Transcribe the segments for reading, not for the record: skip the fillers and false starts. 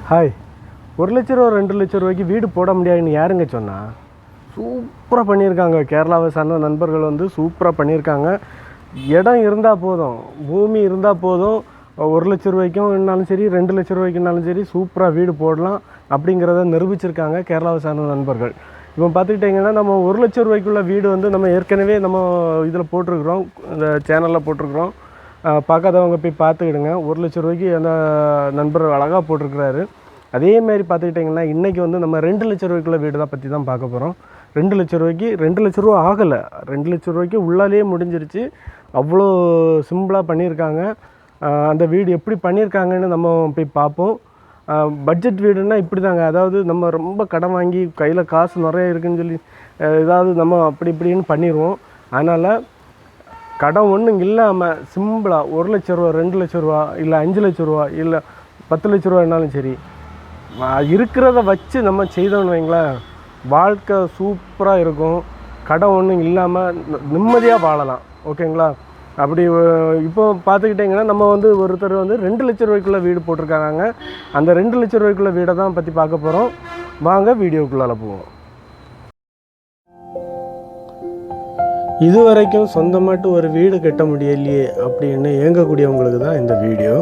Hi, 1,00,000 ரூபா 2,00,000 ரூபாய்க்கு வீடு போட முடியாதுன்னு யாருங்க சொன்னா? சூப்பராக பண்ணியிருக்காங்க. கேரளாவை சார்ந்த நண்பர்கள் வந்து சூப்பராக பண்ணியிருக்காங்க. இடம் இருந்தால் போதும், பூமி இருந்தால் போதும், 1,00,000 ரூபாய்க்கும் இருந்தாலும் சரி, 2,00,000 ரூபாய்க்குனாலும் சரி சூப்பராக வீடு போடலாம் அப்படிங்கிறத நிரூபிச்சிருக்காங்க கேரளாவை சார்ந்த நண்பர்கள். இப்போ பார்த்துக்கிட்டிங்கன்னா நம்ம 1,00,000 ரூபாய்க்குள்ள வீடு வந்து நம்ம ஏற்கனவே நம்ம இதில் போட்டிருக்கிறோம், இந்த சேனலில் போட்டிருக்கிறோம். பார்க்காதவங்க போய் பார்த்துக்கிடுங்க. 1,00,000 ரூபாய்க்கு அந்த நண்பர் அழகாக போட்டிருக்கிறாரு. அதேமாதிரி பார்த்துக்கிட்டிங்கன்னா இன்றைக்கி வந்து நம்ம 2,00,000 ரூபாய்க்குள்ள வீடு தான் பற்றி தான் பார்க்க போகிறோம். 2,00,000 ரூபாய்க்கு 2,00,000 ரூபா ஆகலை, 2,00,000 ரூபாய்க்கு உள்ளாலேயே முடிஞ்சிருச்சு. அவ்வளோ சிம்பிளாக பண்ணியிருக்காங்க. அந்த வீடு எப்படி பண்ணியிருக்காங்கன்னு நம்ம போய் பார்ப்போம். பட்ஜெட் வீடுன்னா இப்படி தாங்க. அதாவது நம்ம ரொம்ப கடன் வாங்கி கையில் காசு நிறைய இருக்குதுன்னு சொல்லி ஏதாவது நம்ம அப்படி இப்படின்னு பண்ணிடுவோம். அதனால் கடன் ஒன்றும் இல்லாமல் சிம்பிளாக 1,00,000 ரூபா, 2,00,000 ரூபா, இல்லை 5,00,000 ரூபா, இல்லை 10,00,000 ரூபானாலும் சரி, இருக்கிறத வச்சு நம்ம செய்தோன்னு வைங்களேன், வாழ்க்கை சூப்பராக இருக்கும். கடன் ஒன்றும் இல்லாமல் நிம்மதியாக வாழலாம். ஓகேங்களா? அப்படி இப்போ பார்த்துக்கிட்டிங்கன்னா நம்ம வந்து ஒருத்தர் வந்து 2,00,000 ரூபாய்க்குள்ளே வீடு போட்டிருக்காங்க. அந்த 2,00,000 ரூபாய்க்குள்ள வீடை தான் பற்றி பார்க்க போகிறோம். வாங்க வீடியோக்குள்ளால போவோம். இது வரைக்கும் சொந்தமாட்டு ஒரு வீடு கட்ட முடியலையே அப்படின்னு ஏங்கக்கூடியவங்களுக்கு தான் இந்த வீடியோ.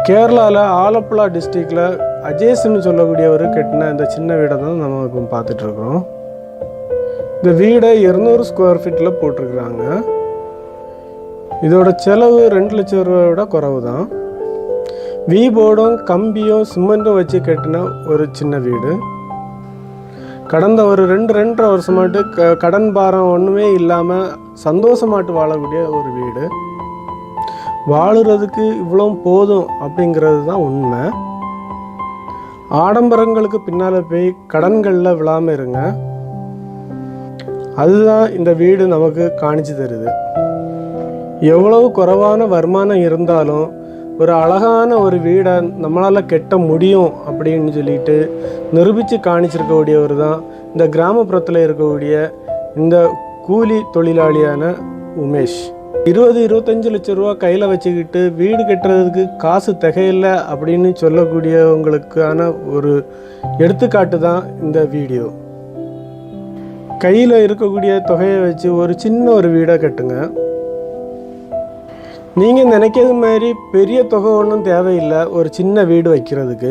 கேரளாவில் ஆலப்புழா டிஸ்ட்ரிக்டில் அஜேஸ்ன்னு சொல்லக்கூடியவர் கட்டின இந்த சின்ன வீடை தான் நம்ம இப்போ பார்த்துட்ருக்குறோம். இந்த வீடை 200 ஸ்கொயர் ஃபீட்டில் போட்டிருக்கிறாங்க. இதோட செலவு 2,00,000 ரூபாயோட குறைவு தான். போர்டும் கம்பியும் சிமெண்ட்டும் வச்சு கட்டின ஒரு சின்ன வீடு. கடந்த ஒரு 2-2.5 வருஷமாட்டு கடன் பாரம் ஒன்றுமே இல்லாமல் சந்தோஷமாட்டு வாழக்கூடிய ஒரு வீடு. வாழுறதுக்கு இவ்வளோ போதும் அப்படிங்கிறது தான் உண்மை. ஆடம்பரங்களுக்கு பின்னால் போய் கடன்களில் விழாமல் இருங்க. அதுதான் இந்த வீடு நமக்கு காணிச்சு தருது. எவ்வளவு குறைவான வருமானம் இருந்தாலும் ஒரு அழகான ஒரு வீடை நம்மளால் கட்ட முடியும் அப்படின்னு சொல்லிட்டு நிரூபித்து காணிச்சிருக்கக்கூடியவர் தான் இந்த கிராமப்புறத்தில் இருக்கக்கூடிய இந்த கூலி தொழிலாளியான உமேஷ். 20-25 லட்சம் ரூபா கையில் வச்சுக்கிட்டு வீடு கட்டுறதுக்கு காசு திகையில்லை அப்படின்னு சொல்லக்கூடியவங்களுக்கான ஒரு எடுத்துக்காட்டு தான் இந்த வீடியோ. கையில் இருக்கக்கூடிய தொகையை வச்சு ஒரு சின்ன ஒரு வீடை கட்டுங்க. நீங்கள் நினைக்கிறது மாதிரி பெரிய தொகை ஒன்றும் தேவையில்லை ஒரு சின்ன வீடு வைக்கிறதுக்கு.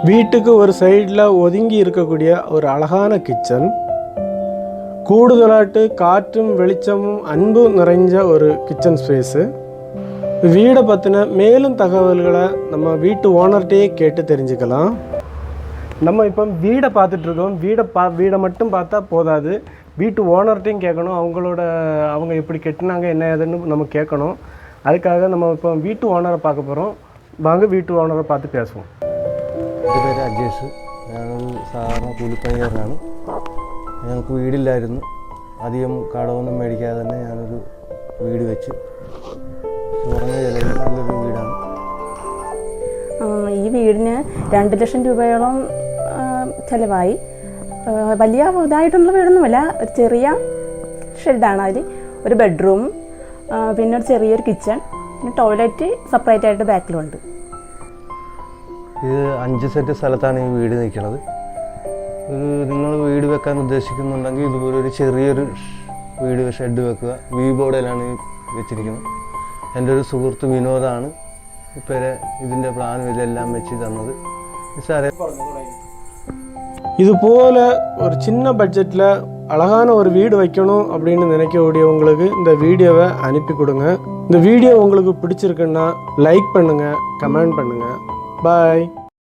வீட்டுக்கு ஒரு சைடில் ஒதுங்கி இருக்கக்கூடிய ஒரு அழகான கிச்சன், கூடுதலாட்டு காற்றும் வெளிச்சமும் அன்பும் நிறைஞ்ச ஒரு கிச்சன் ஸ்பேஸு. வீடை பற்றின மேலும் தகவல்களை நம்ம வீட்டு ஓனர்கிட்டையே கேட்டு தெரிஞ்சுக்கலாம். நம்ம இப்போ வீடை பார்த்துட்ருக்கோம். வீடை மட்டும் பார்த்தா போதாது, வீட்டு ஓனர்கிட்டையும் கேட்கணும். அவங்க எப்படி கட்டினாங்க என்ன ஏதுன்னு நம்ம கேட்கணும். அதுக்காக நம்ம இப்போ வீட்டு ஓனரை பார்க்க போகிறோம். வாங்க வீட்டு ஓனரை பார்த்து பேசுவோம். എൻ്റെ പേര് അജേഷ്. ഞാനൊരു സാധാരണ കൂലിപ്പണിക്കാരനാണ്. ഞങ്ങൾക്ക് വീടില്ലായിരുന്നു. അധികം കടമൊന്നും മേടിക്കാതെ തന്നെ ഞാനൊരു വീട് വെച്ച് കുറഞ്ഞ ചിലവിൽ നല്ലൊരു വീടാണ്. ഈ വീടിന് 2 ലക്ഷം രൂപയോളം ചിലവായി. വലിയ ഇതായിട്ടുള്ള വീടൊന്നുമല്ല, ഒരു ചെറിയ ഷെഡാണ്. അതിൽ ഒരു ബെഡ്റൂം, പിന്നെ ഒരു ചെറിയൊരു കിച്ചൺ, പിന്നെ ടോയ്ലറ്റ് സെപ്പറേറ്റ് ആയിട്ട് ബാക്കിലുണ്ട്. ഇത് 5 സെൻറ്റ് സ്ഥലത്താണ് ഈ വീട് നിൽക്കുന്നത്. നിങ്ങൾ വീട് വെക്കാൻ ഉദ്ദേശിക്കുന്നുണ്ടെങ്കിൽ ഇതുപോലെ ഒരു ചെറിയൊരു വീട് ഷെഡ് വെക്കുക. ബോർഡിലാണ് വെച്ചിരിക്കുന്നത്. എൻ്റെ ഒരു സുഹൃത്ത് വിനോദാണ് ഇപ്പോൾ ഇതിൻ്റെ പ്ലാനും ഇതെല്ലാം വെച്ച് തന്നത്. സാറേ, இது போல் ஒரு சின்ன பட்ஜெட்டில் அழகான ஒரு வீடு வைக்கணும் அப்படின்னு நினைக்கக்கூடியவங்களுக்கு இந்த வீடியோவை அனுப்பி கொடுங்க. இந்த வீடியோ உங்களுக்கு பிடிச்சிருக்குன்னா லைக் பண்ணுங்கள், கமெண்ட் பண்ணுங்கள். பாய்.